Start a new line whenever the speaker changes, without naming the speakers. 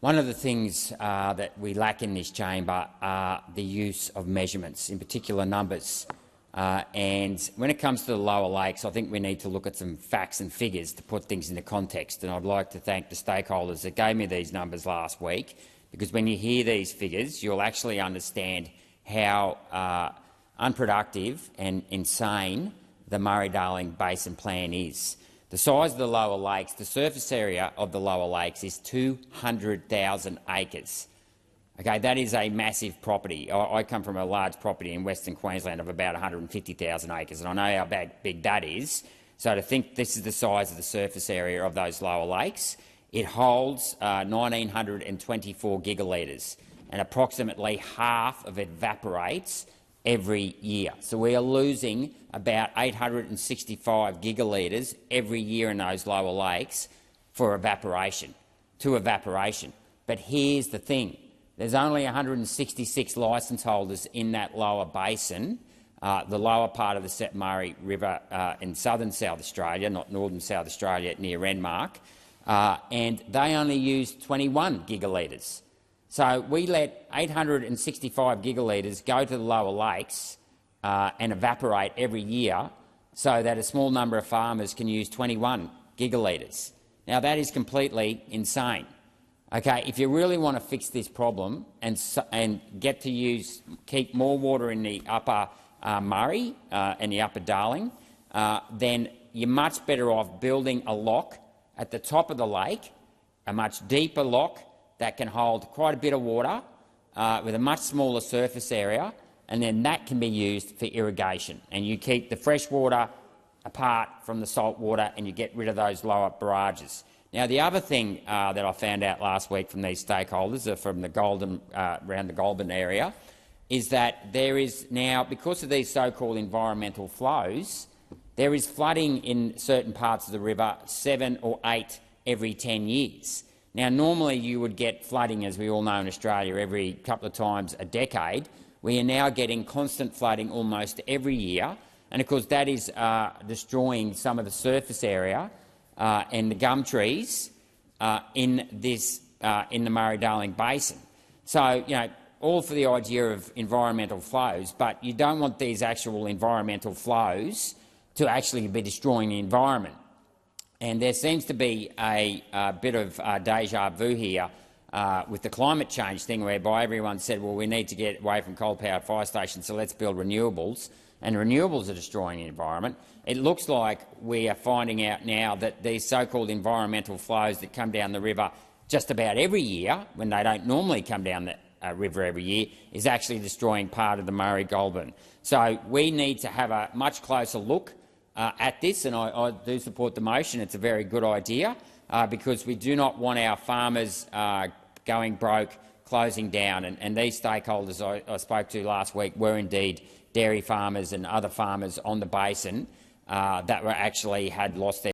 One of the things that we lack in this chamber are the use of measurements, in particular numbers. And when it comes to the lower lakes, I think we need to look at some facts and figures to put things into context. And I'd like to thank the stakeholders that gave me these numbers last week, because when you hear these figures, you'll actually understand how unproductive and insane the Murray-Darling Basin Plan is. The size of the lower lakes, the surface area of the lower lakes is 200,000 acres. Okay, that is a massive property. I come from a large property in Western Queensland of about 150,000 acres, and I know how big that is. So to think this is the size of the surface area of those lower lakes, it holds 1,924 gigalitres, and approximately half of it evaporates every year. So we are losing about 865 gigalitres every year in those lower lakes to evaporation. But here's the thing. There's only 166 licence holders in that lower basin, the lower part of the St Murray River in southern South Australia, not northern South Australia near Renmark, and they only use 21 gigalitres. So we let 865 gigalitres go to the lower lakes and evaporate every year so that a small number of farmers can use 21 gigalitres. Now, that is completely insane. Okay, if you really want to fix this problem and get to keep more water in the upper Murray and the upper Darling, then you're much better off building a lock at the top of the lake, a much deeper lock that can hold quite a bit of water with a much smaller surface area, and then that can be used for irrigation. And you keep the fresh water apart from the salt water and you get rid of those lower barrages. Now, the other thing that I found out last week from these stakeholders from the around the Goulburn area is that there is now, because of these so-called environmental flows, there is flooding in certain parts of the river 7 or 8 every 10 years. Now, normally you would get flooding, as we all know in Australia, every couple of times a decade. We are now getting constant flooding almost every year, and of course that is destroying some of the surface area and the gum trees in the Murray-Darling Basin. So, all for the idea of environmental flows, but you don't want these actual environmental flows to actually be destroying the environment. And there seems to be a bit of deja vu here with the climate change thing, whereby everyone said, well, we need to get away from coal-powered fire stations, so let's build renewables, and renewables are destroying the environment. It looks like we are finding out now that these so-called environmental flows that come down the river just about every year, when they don't normally come down the river every year, is actually destroying part of the Murray-Goulburn. So we need to have a much closer look at this, and I do support the motion. It's a very good idea because we do not want our farmers going broke, closing down. And these stakeholders I spoke to last week were indeed dairy farmers and other farmers on the basin that were actually had lost their